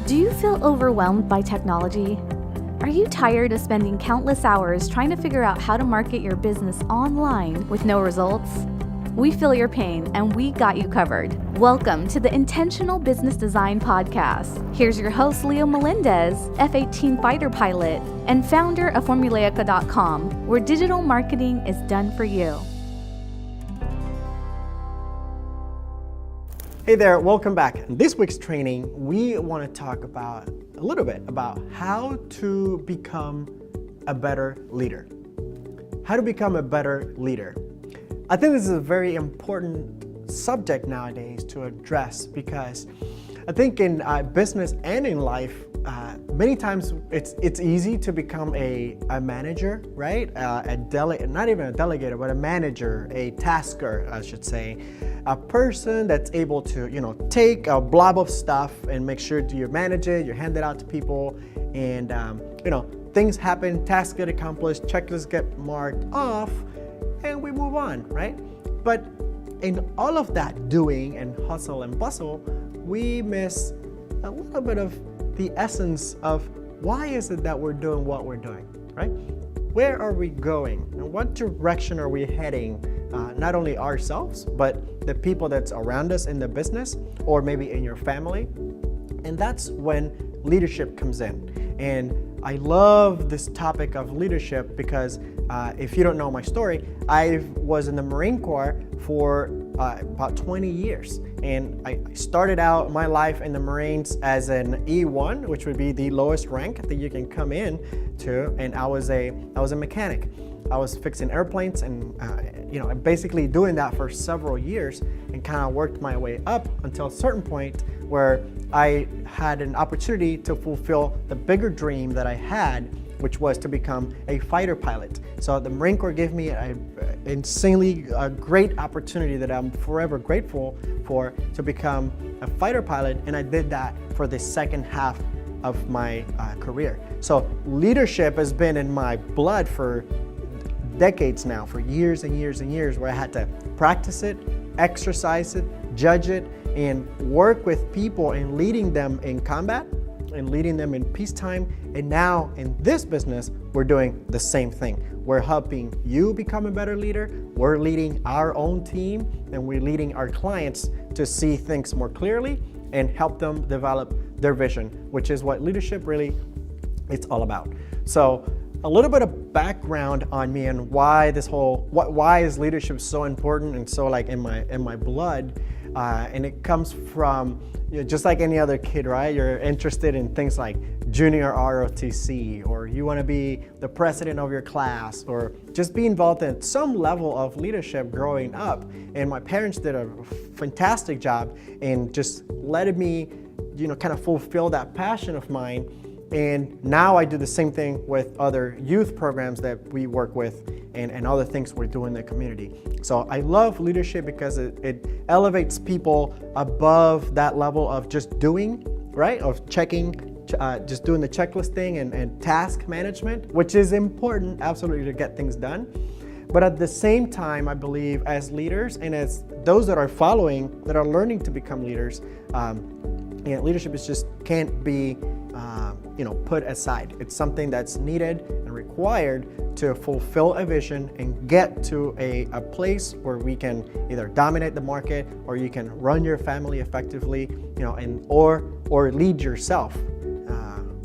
Do you feel overwhelmed by technology? Are you tired of spending countless hours trying to figure out how to market your business online with no results? We feel your pain and we got you covered. Welcome to the Intentional Business Design Podcast. Here's your host, Leo Melendez, F-18 fighter pilot and founder of Formulaica.com, where digital marketing is done for you. Hey there, welcome back. In this week's training, we want to talk about a little bit about how to become a better leader. How to become a better leader. I think this is a very important subject nowadays to address because I think in business and in life, many times it's easy to become a manager, right? Not even a delegator, but a manager, a tasker, I should say. A person that's able to, take a blob of stuff and make sure you manage it, you hand it out to people, and things happen, tasks get accomplished, checklists get marked off, and we move on, right? But in all of that doing and hustle and bustle, we miss a little bit of the essence of why is it that we're doing what we're doing, right? Where are we going? And what direction are we heading? Not only ourselves, but the people that's around us in the business or maybe in your family. And that's when leadership comes in. And I love this topic of leadership because if you don't know my story, I was in the Marine Corps for about 20 years. And I started out my life in the Marines as an E1, which would be the lowest rank that you can come in to. And I was a mechanic. I was fixing airplanes and basically doing that for several years and kind of worked my way up until a certain point where I had an opportunity to fulfill the bigger dream that I had, which was to become a fighter pilot. So the Marine Corps gave me an insanely great opportunity that I'm forever grateful for to become a fighter pilot, and I did that for the second half of my career. So leadership has been in my blood for decades now, for years and years and years, where I had to practice it, exercise it, judge it, and work with people and leading them in combat and leading them in peacetime. And now in this business, we're doing the same thing. We're helping you become a better leader. We're leading our own team and we're leading our clients to see things more clearly and help them develop their vision, which is what leadership really it's all about. So a little bit of background on me and why why is leadership so important and so like in my blood, and it comes from just like any other kid, right? You're interested in things like junior ROTC, or you want to be the president of your class, or just be involved in some level of leadership growing up. And my parents did a fantastic job in just letting me, kind of fulfill that passion of mine. And now I do the same thing with other youth programs that we work with and other things we do in the community. So I love leadership because it elevates people above that level of just doing, right? Of checking, just doing the checklist thing and task management, which is important, absolutely, to get things done. But at the same time, I believe as leaders and as those that are following, that are learning to become leaders, leadership can't be put aside. It's something that's needed and required to fulfill a vision and get to a place where we can either dominate the market or you can run your family effectively, or lead yourself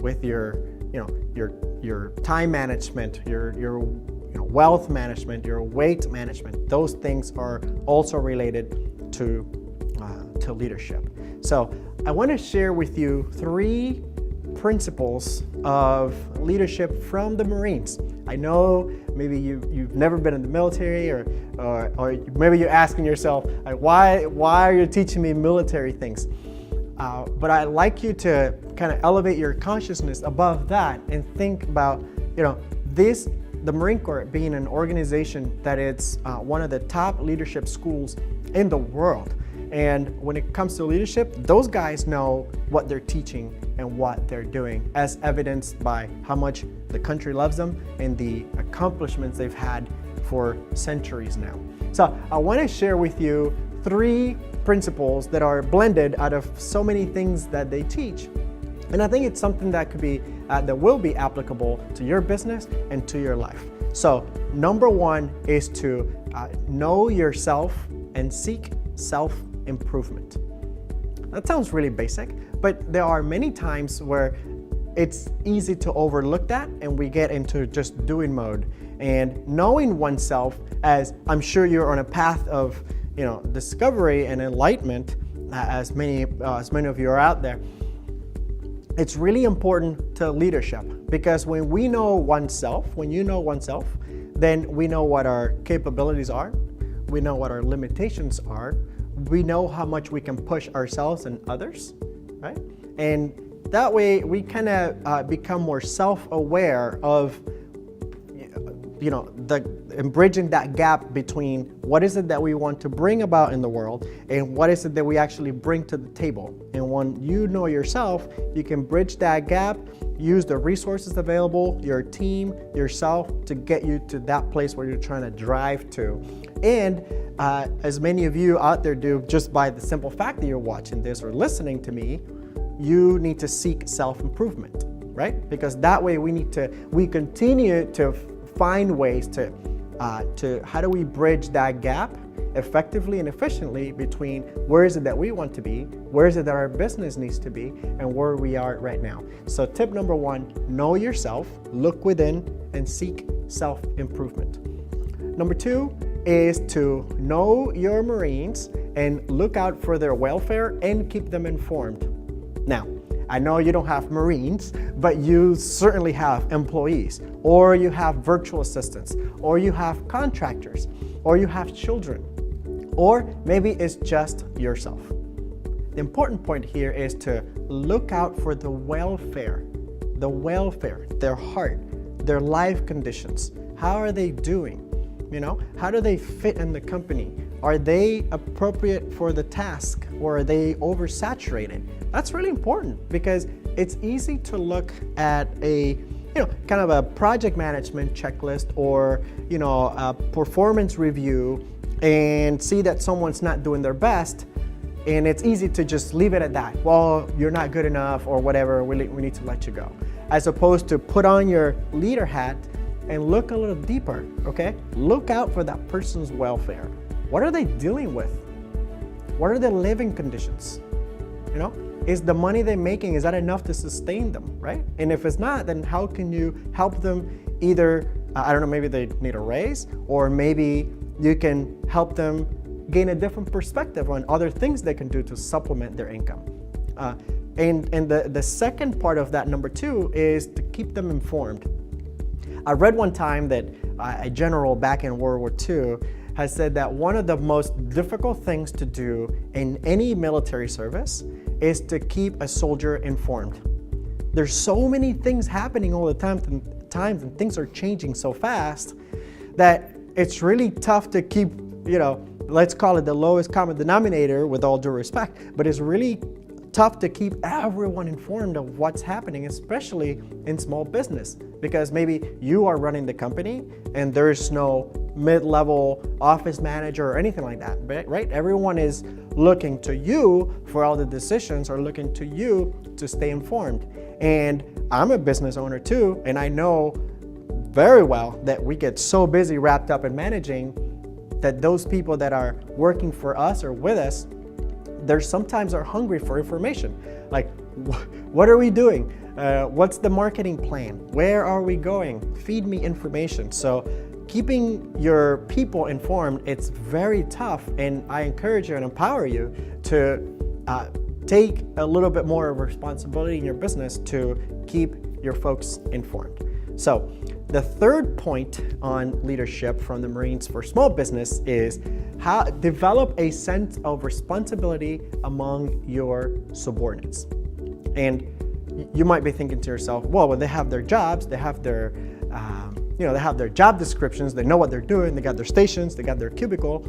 with your time management, your wealth management, your weight management. Those things are also related to leadership. So I want to share with you 3 principles of leadership from the Marines. I know maybe you've never been in the military, or maybe you're asking yourself, why are you teaching me military things? But I'd like you to kind of elevate your consciousness above that and think about, the Marine Corps being an organization that it's one of the top leadership schools in the world. And when it comes to leadership, those guys know what they're teaching and what they're doing, as evidenced by how much the country loves them and the accomplishments they've had for centuries now. So I want to share with you 3 principles that are blended out of so many things that they teach And I think it's something that could be, that will be applicable to your business and to your life. So number one is to know yourself and seek self-improvement. That sounds really basic, but there are many times where it's easy to overlook that and we get into just doing mode. And knowing oneself, as I'm sure you're on a path of discovery and enlightenment, as many of you are out there, it's really important to leadership, because when we know oneself, when you know oneself, then we know what our capabilities are, we know what our limitations are, we know how much we can push ourselves and others, right? And that way we kind of become more self-aware of and bridging that gap between what is it that we want to bring about in the world and what is it that we actually bring to the table. And when you know yourself, you can bridge that gap, use the resources available, your team, yourself, to get you to that place where you're trying to drive to. And as many of you out there do, just by the simple fact that you're watching this or listening to me, you need to seek self-improvement, right? Because that way we continue to find ways to how do we bridge that gap effectively and efficiently between where is it that we want to be, where is it that our business needs to be, and where we are right now. So tip number one, know yourself, look within, and seek self-improvement. Number two is to know your Marines and look out for their welfare and keep them informed. Now, I know you don't have Marines, but you certainly have employees, or you have virtual assistants, or you have contractors, or you have children, or maybe it's just yourself. The important point here is to look out for the welfare, their heart, their life conditions. How are they doing? How do they fit in the company? Are they appropriate for the task, or are they oversaturated? That's really important, because it's easy to look at a kind of a project management checklist or a performance review and see that someone's not doing their best, and it's easy to just leave it at that. Well, you're not good enough or whatever, we need to let you go. As opposed to put on your leader hat and look a little deeper, okay? Look out for that person's welfare. What are they dealing with? What are their living conditions? Is the money they're making, is that enough to sustain them, right? And if it's not, then how can you help them? Either, maybe they need a raise, or maybe you can help them gain a different perspective on other things they can do to supplement their income. And the second part of that, number two, is to keep them informed. I read one time that a general back in World War II has said that one of the most difficult things to do in any military service is to keep a soldier informed. There's so many things happening all the time, and things are changing so fast that it's really tough to keep, let's call it the lowest common denominator with all due respect, but it's really tough to keep everyone informed of what's happening, especially in small business, because maybe you are running the company and there's no mid-level office manager or anything like that, right? Everyone is looking to you for all the decisions, or looking to you to stay informed. And I'm a business owner too, and I know very well that we get so busy wrapped up in managing that those people that are working for us or with us, they sometimes are hungry for information. Like, what are we doing? What's the marketing plan? Where are we going? Feed me information. So keeping your people informed, it's very tough, and I encourage you and empower you to take a little bit more of responsibility in your business to keep your folks informed. So the third point on leadership from the Marines for small business is how develop a sense of responsibility among your subordinates. And you might be thinking to yourself, well, when they have their jobs, they have their they have their job descriptions, they know what they're doing, they got their stations, they got their cubicle,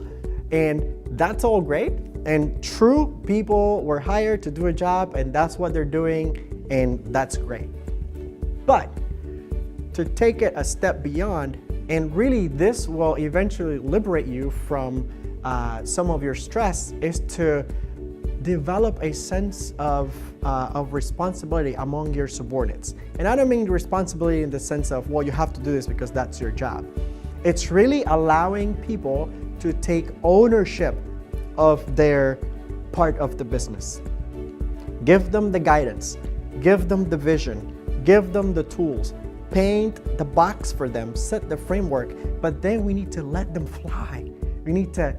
and that's all great. And true, people were hired to do a job, and that's what they're doing, and that's great. But to take it a step beyond, and really this will eventually liberate you from some of your stress, is to develop a sense of responsibility among your subordinates. And I don't mean responsibility in the sense of, well, you have to do this because that's your job. It's really allowing people to take ownership of their part of the business. Give them the guidance, give them the vision, give them the tools, paint the box for them, set the framework, but then we need to let them fly. We need to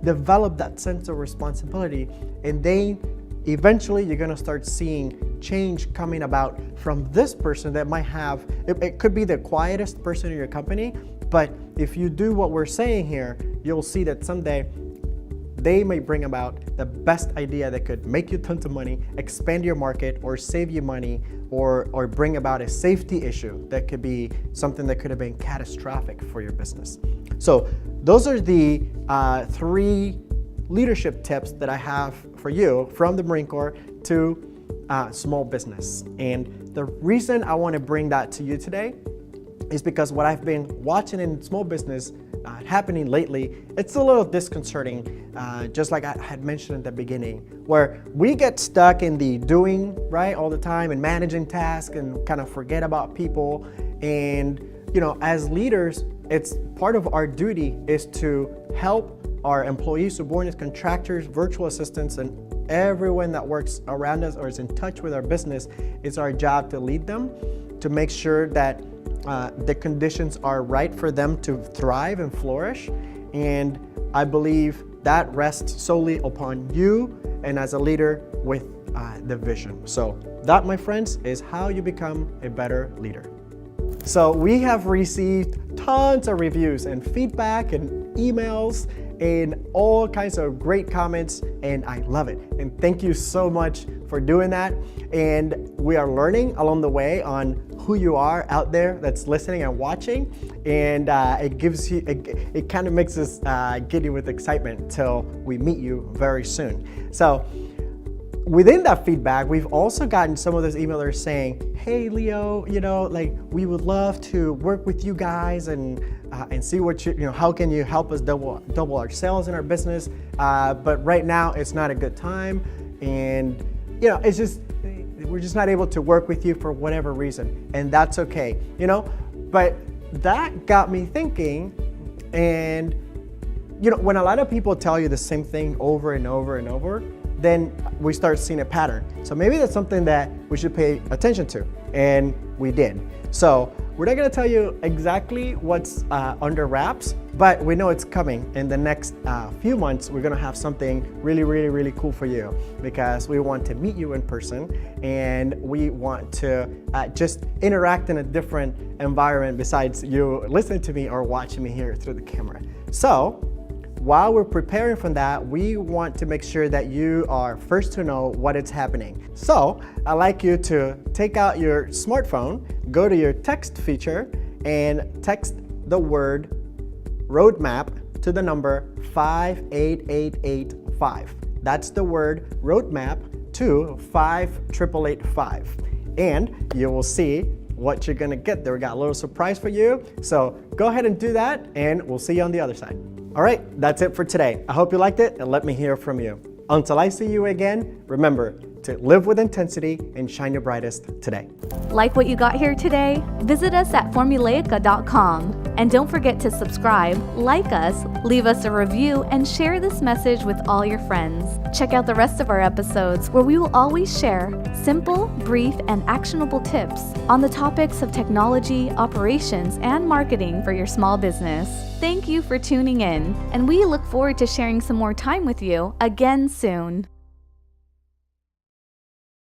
develop that sense of responsibility, and then eventually you're gonna start seeing change coming about from this person that might have, it could be the quietest person in your company, but if you do what we're saying here, you'll see that someday they may bring about the best idea that could make you tons of money, expand your market, or save you money, or bring about a safety issue that could be something that could have been catastrophic for your business. So those are the 3 leadership tips that I have for you from the Marine Corps to small business. And the reason I want to bring that to you today is because what I've been watching in small business happening lately, it's a little disconcerting, just like I had mentioned at the beginning, where we get stuck in the doing, right, all the time and managing tasks and kind of forget about people. And, you know, as leaders, it's part of our duty is to help our employees, subordinates, contractors, virtual assistants, and everyone that works around us or is in touch with our business. It's our job to lead them, to make sure that the conditions are right for them to thrive and flourish. And I believe that rests solely upon you and as a leader with the vision. So that, my friends, is how you become a better leader. So we have received tons of reviews and feedback and emails and all kinds of great comments, and I love it. And thank you so much for doing that. And we are learning along the way on who you are out there that's listening and watching. And it gives you, it kind of makes us giddy with excitement till we meet you very soon. So within that feedback, we've also gotten some of those emailers saying, hey, Leo, you know, like we would love to work with you guys and see what you know, how can you help us double our sales in our business? But right now it's not a good time. And, you know, it's just, we're just not able to work with you for whatever reason. And that's okay, you know, but that got me thinking. And, you know, when a lot of people tell you the same thing over and over and over, then we start seeing a pattern. So maybe that's something that we should pay attention to, and we did. So we're not gonna tell you exactly what's under wraps, but we know it's coming. In the next few months, we're gonna have something really, really, really cool for you, because we want to meet you in person, and we want to just interact in a different environment besides you listening to me or watching me here through the camera. So while we're preparing for that, we want to make sure that you are first to know what is happening. So I'd like you to take out your smartphone, go to your text feature, and text the word roadmap to the number 58885. That's the word roadmap to 58885. And you will see what you're gonna get there. We got a little surprise for you. So go ahead and do that, and we'll see you on the other side. All right, that's it for today. I hope you liked it, and let me hear from you. Until I see you again, remember to live with intensity and shine your brightest today. Like what you got here today? Visit us at formulaica.com. And don't forget to subscribe, like us, leave us a review, and share this message with all your friends. Check out the rest of our episodes, where we will always share simple, brief, and actionable tips on the topics of technology, operations, and marketing for your small business. Thank you for tuning in, and we look forward to sharing some more time with you again soon.